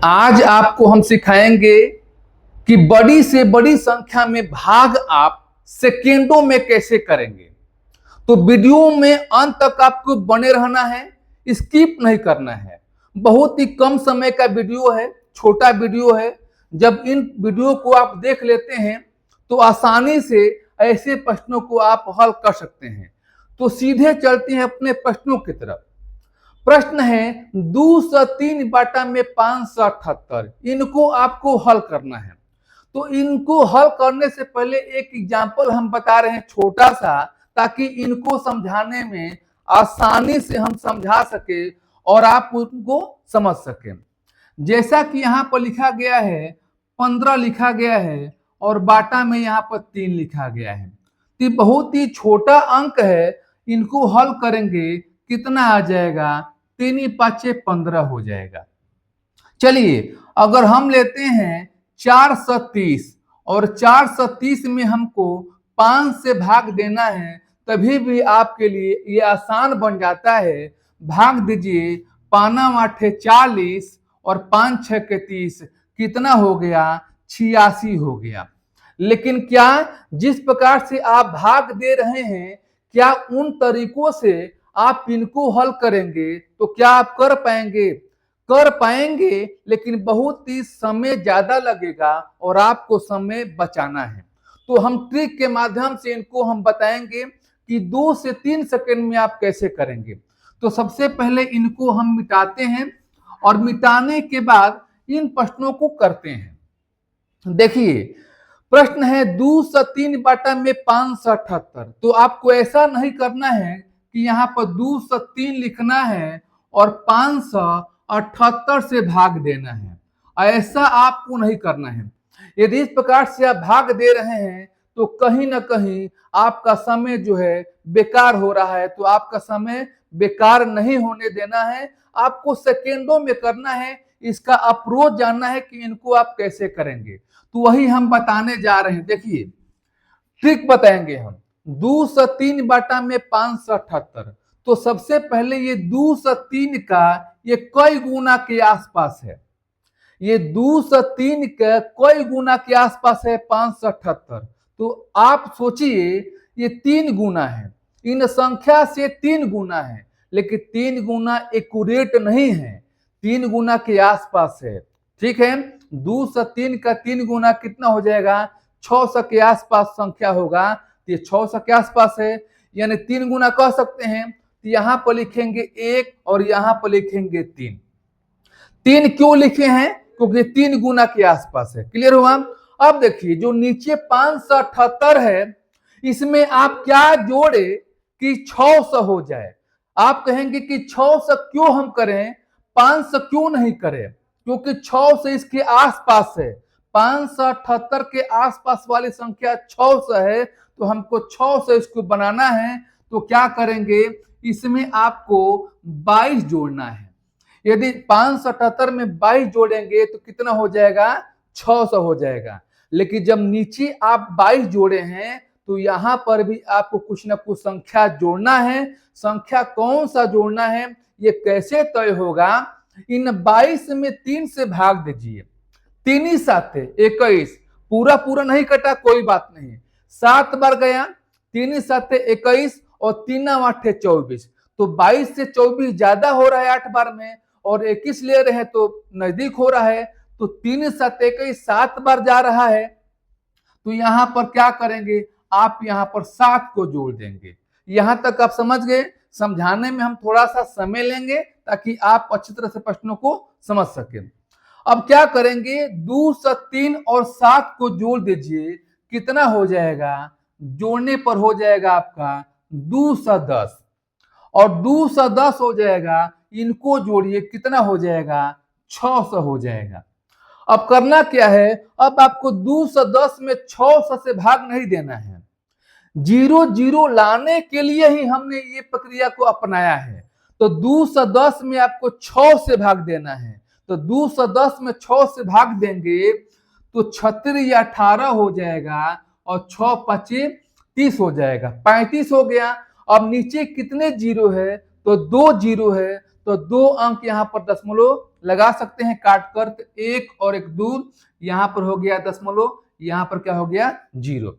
आज आपको हम सिखाएंगे कि बड़ी से बड़ी संख्या में भाग आप सेकेंडों में कैसे करेंगे। तो वीडियो में अंत तक आपको बने रहना है, स्किप नहीं करना है। बहुत ही कम समय का वीडियो है, छोटा वीडियो है। जब इन वीडियो को आप देख लेते हैं तो आसानी से ऐसे प्रश्नों को आप हल कर सकते हैं। तो सीधे चलते हैं अपने प्रश्नों की तरफ। प्रश्न है 203 बाटा में 578, इनको आपको हल करना है। तो इनको हल करने से पहले एक एग्जाम्पल हम बता रहे हैं छोटा सा, ताकि इनको समझाने में आसानी से हम समझा सके और आप उनको समझ सके। जैसा कि यहाँ पर लिखा गया है 15 लिखा गया है और बाटा में यहाँ पर 3 लिखा गया है। तो बहुत ही छोटा अंक है, इनको हल करेंगे कितना आ जाएगा, 3 5 15 हो जाएगा। चलिए अगर हम लेते हैं 430 और 430 में हमको 5 से भाग देना है, तभी भी आपके लिए ये आसान बन जाता है। भाग दीजिए, 5 8 40 और 5 6 30, कितना हो गया, 86 हो गया। लेकिन क्या जिस प्रकार से आप भाग दे रहे हैं, क्या उन तरीकों से आप इनको हल करेंगे तो क्या आप कर पाएंगे? कर पाएंगे, लेकिन बहुत ही समय ज्यादा लगेगा और आपको समय बचाना है। तो हम ट्रिक के माध्यम से इनको हम बताएंगे कि 2 से 3 सेकंड में आप कैसे करेंगे। तो सबसे पहले इनको हम मिटाते हैं और मिटाने के बाद इन प्रश्नों को करते हैं। देखिए प्रश्न है 203 बाटा में 578। तो आपको ऐसा नहीं करना है कि यहाँ पर 203 लिखना है और 578 से भाग देना है, ऐसा आपको नहीं करना है। यदि इस प्रकार से आप भाग दे रहे हैं तो कहीं ना कहीं आपका समय जो है बेकार हो रहा है। तो आपका समय बेकार नहीं होने देना है, आपको सेकेंडों में करना है। इसका अप्रोच जानना है कि इनको आप कैसे करेंगे, तो वही हम बताने जा रहे हैं। देखिए ट्रिक बताएंगे हम। 203 बाटा में 578, तो सबसे पहले ये 203 का ये कई गुना के आसपास है। ये 203 के कई गुना के आसपास है 578। तो आप सोचिए ये 3 गुना है, इन संख्या से 3 गुना है, लेकिन 3 गुना एक्यूरेट नहीं है, 3 गुना के आसपास है। ठीक है, 203 का 3 गुना कितना हो जाएगा, 600 के आसपास संख्या होगा। ये 600 के आसपास है, यानी 3 गुना कह सकते हैं। तो यहां पर लिखेंगे 1 और यहां पर लिखेंगे 3। 3 क्यों लिखे हैं, क्योंकि 3 गुना के आसपास है। क्लियर हुआ? अब देखिए जो नीचे 578 है, इसमें आप क्या जोड़े कि 600 हो जाए। आप कहेंगे कि 600 क्यों हम करें, 500 क्यों नहीं करें, क्योंकि 600 इसके आसपास है। 578 के आसपास वाली संख्या 600 है, तो हमको 600 इसको बनाना है। तो क्या करेंगे, इसमें आपको 22 जोड़ना है। यदि 578 में 22 जोड़ेंगे तो कितना हो जाएगा, 600 हो जाएगा। लेकिन जब नीचे आप 22 जोड़े हैं तो यहां पर भी आपको कुछ ना कुछ संख्या जोड़ना है। संख्या कौन सा जोड़ना है, ये कैसे तय होगा, इन 22 में 3 से भाग दीजिए। 3 ही 7 21, पूरा पूरा नहीं कटा, कोई बात नहीं, 7 बार गया, 3 7 21 और 3 8 24। तो 22 से 24 ज्यादा हो रहा है 8 बार में, और 21 ले रहे हैं तो नजदीक हो रहा है। तो 3 7 21 7 बार जा रहा है। तो यहां पर क्या करेंगे, आप यहां पर 7 को जोड़ देंगे। यहां तक आप समझ गए। समझाने में हम थोड़ा सा समय लेंगे ताकि आप अच्छी तरह से प्रश्नों को समझ सके। अब क्या करेंगे, 203 और 7 को जोड़ दीजिए, कितना हो जाएगा, जोड़ने पर हो जाएगा आपका 210 और 210 हो जाएगा। इनको जोड़िए, कितना हो जाएगा, 600 हो जाएगा। अब करना क्या है, अब आपको 210 में 600 से भाग नहीं देना है। 0 0 लाने के लिए ही हमने ये प्रक्रिया को अपनाया है। तो 210 में आपको 6 से भाग देना है। तो 210 में 6 से भाग देंगे तो 36 या 18 हो जाएगा और 6 5 30 हो जाएगा, 35 हो गया। अब नीचे कितने जीरो है, तो 2 जीरो है। तो 2 अंक यहाँ पर दशमलव लगा सकते हैं काट कर, तो 1 और 1 2, यहाँ पर हो गया दशमलव, यहाँ पर क्या हो गया 0।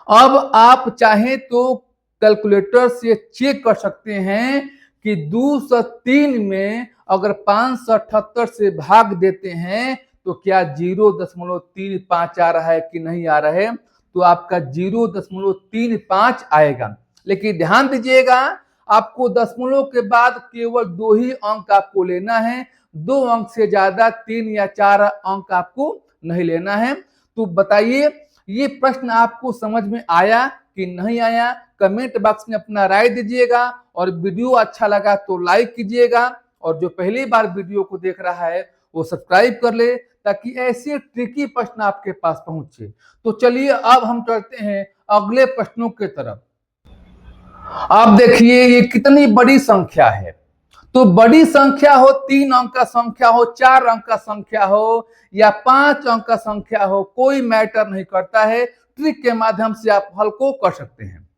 अब आप चाहें तो कैलकुलेटर से चेक कर सकते हैं कि 203 में अगर 578 से भाग देते हैं तो क्या 0.35 आ रहा है कि नहीं आ रहा है, तो आपका 0.35 आएगा। लेकिन ध्यान दीजिएगा, आपको दशमलव के बाद केवल 2 ही अंक आपको लेना है, 2 अंक से ज्यादा 3 या 4 अंक आपको नहीं लेना है। तो बताइए ये प्रश्न आपको समझ में आया कि नहीं आया? कमेंट बॉक्स में अपना राय दीजिएगा, और वीडियो अच्छा लगा तो लाइक कीजिएगा, और जो पहली बार वीडियो को देख रहा है वो सब्सक्राइब कर ले, ताकि ऐसे ट्रिकी प्रश्न आपके पास पहुंचे। तो चलिए अब हम चलते हैं अगले प्रश्नों की तरफ। आप देखिए ये कितनी बड़ी संख्या है। तो बड़ी संख्या हो, 3 अंक का संख्या हो, 4 अंक का संख्या हो, या 5 अंक का संख्या हो, कोई मैटर नहीं करता है। ट्रिक के माध्यम से आप हल को कर सकते हैं।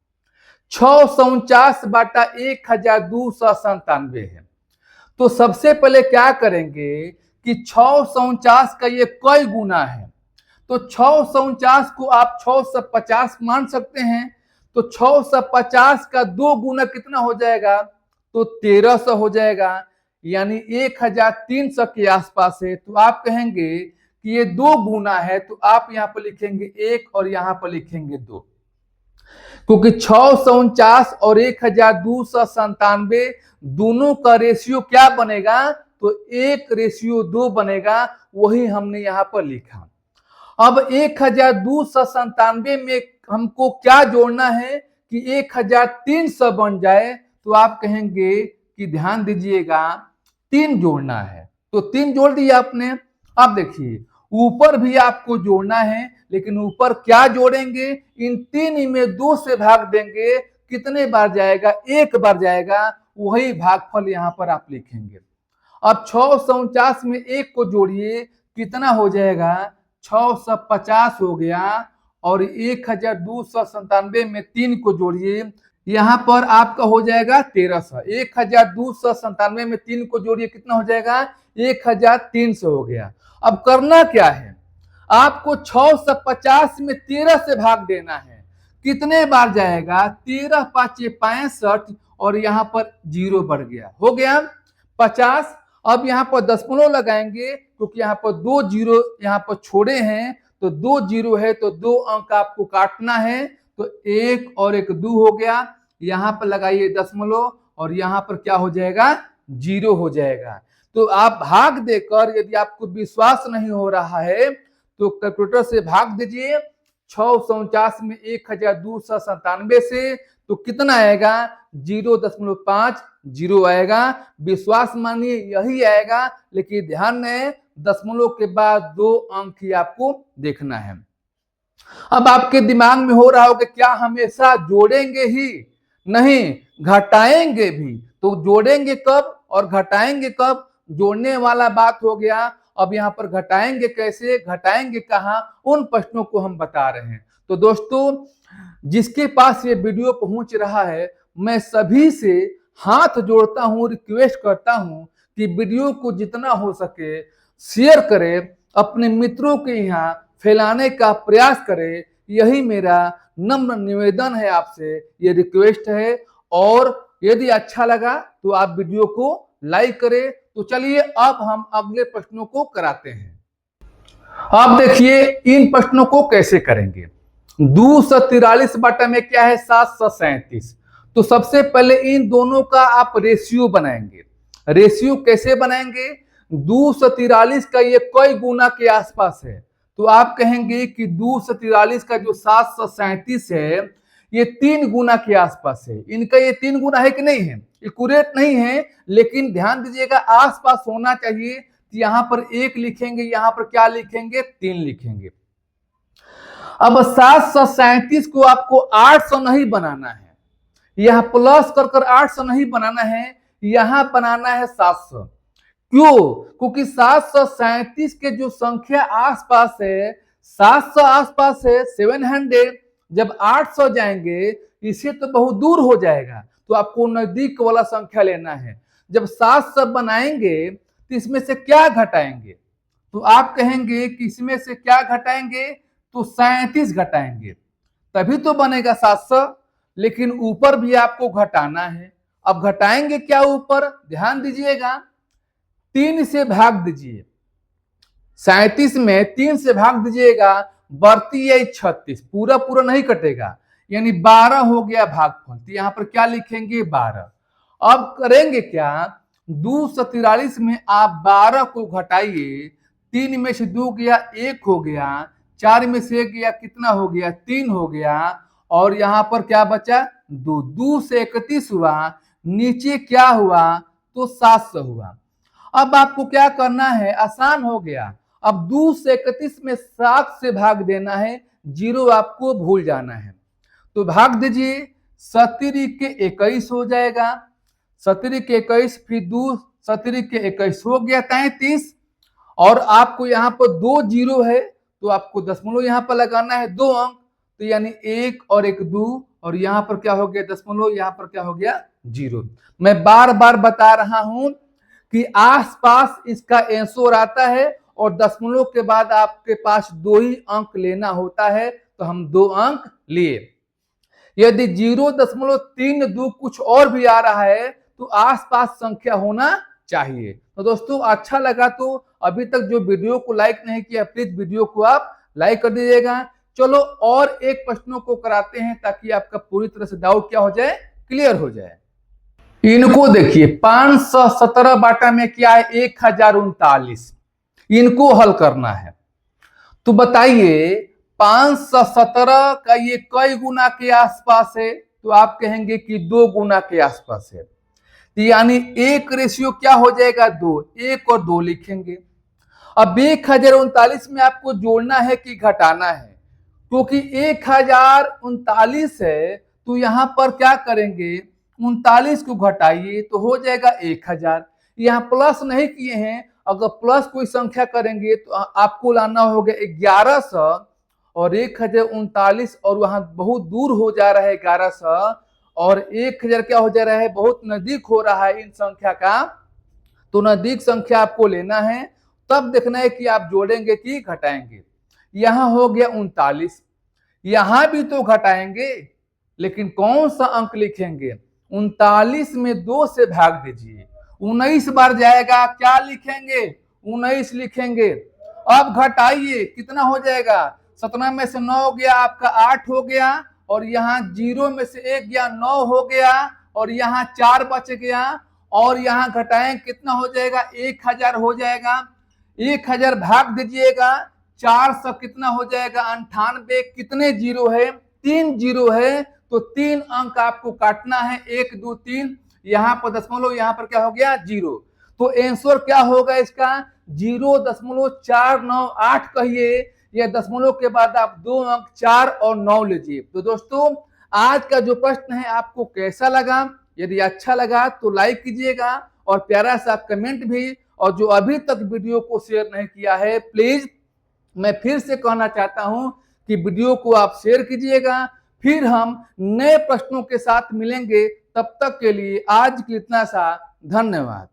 649 बटा 1297 है। तो सबसे पहले क्या करेंगे कि 649 का ये कई गुना है, तो 649 को आप 650 मान सकते हैं। तो 650 का 2 गुना कितना हो जाएगा, तो 1300 हो जाएगा, यानी 1300 के आसपास है। तो आप कहेंगे कि ये 2 गुना है, तो आप यहाँ पर लिखेंगे 1 और यहाँ पर लिखेंगे 2, क्योंकि 649 और 1297 दोनों का रेशियो क्या बनेगा, तो 1:2 बनेगा, वही हमने यहाँ पर लिखा। अब 1297 में हमको क्या जोड़ना है कि 1300 बन जाए, तो आप कहेंगे कि ध्यान दीजिएगा 3 जोड़ना है, तो 3 जोड़ दिया आपने। अब देखिए ऊपर भी आपको जोड़ना है, लेकिन ऊपर क्या जोड़ेंगे, इन 3 में 2 से भाग देंगे, कितने बार जाएगा, 1 बार जाएगा, वही भागफल यहाँ पर आप लिखेंगे। अब 649 में 1 को जोड़िए, कितना हो जाएगा, 650 हो गया, और 1297 में 3 को जोड़िए, यहाँ पर आपका हो जाएगा 1300। 1297 में 3 को जोड़िए, कितना हो जाएगा, 1300 हो गया। अब करना क्या है, आपको 650 में 13 से भाग देना है, कितने बार जाएगा, 13 5 65, और यहाँ पर 0 बढ़ गया, हो गया 50। अब यहाँ पर दशमलव लगाएंगे, क्योंकि यहाँ पर 2 0 यहाँ पर छोड़े हैं, तो 2 0 है, तो 2 अंक आपको काटना है, तो 1 और 1 2 हो गया, यहाँ पर लगाइए दशमलव, और यहाँ पर क्या हो जाएगा, 0 हो जाएगा। तो आप भाग देकर, यदि आपको विश्वास नहीं हो रहा है तो कैलकुलेटर से भाग दीजिए 649 में 1297 से, तो कितना आएगा, 0.50 आएगा। विश्वास मानिए यही आएगा, लेकिन ध्यान में दशमलव के बाद 2 अंक ही आपको देखना है। अब आपके दिमाग में हो रहा हो कि क्या हमेशा जोड़ेंगे ही, नहीं, घटाएंगे भी। तो जोड़ेंगे कब और घटाएंगे कब, जोड़ने वाला बात हो गया। अब यहाँ पर घटाएंगे कैसे, घटाएंगे कहाँ, उन प्रश्नों को हम बता रहे हैं। तो दोस्तों जिसके पास ये वीडियो पहुंच रहा है, मैं सभी से हाथ जोड़ता हूं, रिक्वेस्ट करता हूं कि वीडियो को जितना हो सके शेयर करें, अपने मित्रों के यहाँ फैलाने का प्रयास करें। यही मेरा नम्र निवेदन है आपसे, ये रिक्वेस्ट है। और यदि अच्छा लगा तो आप वीडियो को लाइक करें। तो चलिए अब हम अगले प्रश्नों को कराते हैं। आप देखिए इन प्रश्नों को कैसे करेंगे। 243 बटा में क्या है, 737। तो सबसे पहले इन दोनों का आप रेशियो बनाएंगे। रेशियो कैसे बनाएंगे, 243 का ये कई गुना के आसपास है, तो आप कहेंगे कि 243 का जो 737 है ये 3 गुना के आसपास है। इनका ये 3 गुना है कि नहीं है, एक्यूरेट नहीं है, लेकिन ध्यान दीजिएगा आसपास होना चाहिए। यहाँ पर 1 लिखेंगे, यहाँ पर क्या लिखेंगे, 3 लिखेंगे। अब 737 को आपको 800 नहीं बनाना है, यह प्लस कर 800 नहीं बनाना है, यहां बनाना है 700। क्यों, क्योंकि 737 के जो संख्या आसपास है, 700 आसपास है, 700, जब 800 जाएंगे इसे तो बहुत दूर हो जाएगा, तो आपको नजदीक वाला संख्या लेना है। जब 700 बनाएंगे तो इसमें से क्या घटाएंगे, तो आप कहेंगे कि इसमें से क्या घटाएंगे, तो 37 घटाएंगे, तभी तो बनेगा 700। लेकिन ऊपर भी आपको घटाना है। अब घटाएंगे क्या ऊपर, ध्यान दीजिएगा, 3 से भाग दीजिए, 37 में 3 से भाग दीजिएगा, बढ़ती है 36, पूरा पूरा नहीं कटेगा, यानी 12 हो गया भागफल। तो यहां पर क्या लिखेंगे, 12। अब करेंगे क्या, 243 में आप 12 को घटाइए, 3 में से 2 गया 1 हो गया, 4 में से 1 गया कितना हो गया, 3 हो गया, और यहां पर क्या बचा, 2। 2 से 31 हुआ, नीचे क्या हुआ, तो 700 हुआ। अब आपको क्या करना है, आसान हो गया। अब 2 से 31 में 7 से भाग देना है, 0 आपको भूल जाना है। तो भाग दीजिए, 17 के 21 हो जाएगा, 17 के 21, फिर 2 17 के 21 हो गया 33, और आपको यहाँ पर 2 0 है, तो आपको दशमलव यहाँ पर लगाना है 2 अंक, तो यानी 1 और 1 2, और यहाँ पर क्या हो गया दशमलव, यहाँ पर क्या हो गया 0। मैं बार बार बता रहा हूं कि आसपास इसका आंसर आता है, और दशमलव के बाद आपके पास 2 ही अंक लेना होता है, तो हम 2 अंक लिए। यदि 0.32 कुछ और भी आ रहा है तो आसपास संख्या होना चाहिए। तो दोस्तों अच्छा लगा तो अभी तक जो वीडियो को लाइक नहीं किया, प्लीज वीडियो को आप लाइक कर दीजिएगा। चलो और एक प्रश्नों को कराते हैं ताकि आपका पूरी तरह से डाउट क्या हो जाए, क्लियर हो जाए। इनको देखिए, 517 बाटा में क्या है, 1039, इनको हल करना है। तो बताइए 517 का ये कई गुना के आसपास है, तो आप कहेंगे कि 2 गुना के आसपास है, तो यानी 1 रेशियो क्या हो जाएगा, 2, 1 और 2 लिखेंगे। अब 1039 में आपको जोड़ना है कि घटाना है, क्योंकि 1039 है, तो यहां पर क्या करेंगे, 39 को घटाइए तो हो जाएगा 1000। यहाँ प्लस नहीं किए हैं, अगर प्लस कोई संख्या करेंगे तो आपको लाना होगा 1100 और 1039, और वहां बहुत दूर हो जा रहा है 1100, और 1000 क्या हो जा रहा है, बहुत नजदीक हो रहा है इन संख्या का। तो नजदीक संख्या आपको लेना है, तब देखना है कि आप जोड़ेंगे कि घटाएंगे। यहां हो गया 39, यहां भी तो घटाएंगे, लेकिन कौन सा अंक लिखेंगे, 39 में 2 से भाग दीजिए, 19 बार जाएगा, क्या लिखेंगे, 19 लिखेंगे। अब घटाइए, कितना हो जाएगा, 17 में से 9 गया आपका 8 हो गया, और यहाँ 0 में से 1 गया 9 हो गया, और यहाँ 4 बच गया, और यहाँ घटाएं कितना हो जाएगा, 1000 हो जाएगा। 1000 भाग दीजिएगा, 400 कितना हो जाएगा, 98। कितने 0 है, 3 0 है, तो 3 अंक आपको काटना है, 1 2 3, यहाँ पर दशमलव, यहाँ पर क्या हो गया 0। तो आंसर क्या होगा इसका, 0.498 कहिए, या दशमलव के बाद आप 2 अंक 4 और 9 लीजिए। तो दोस्तों आज का जो प्रश्न है आपको कैसा लगा, यदि अच्छा लगा तो लाइक कीजिएगा, और प्यारा सा कमेंट भी, और जो अभी तक वीडियो को शेयर नहीं किया है, प्लीज मैं फिर से कहना चाहता हूं कि वीडियो को आप शेयर कीजिएगा। फिर हम नए प्रश्नों के साथ मिलेंगे, तब तक के लिए आज के लिए इतना सा, धन्यवाद।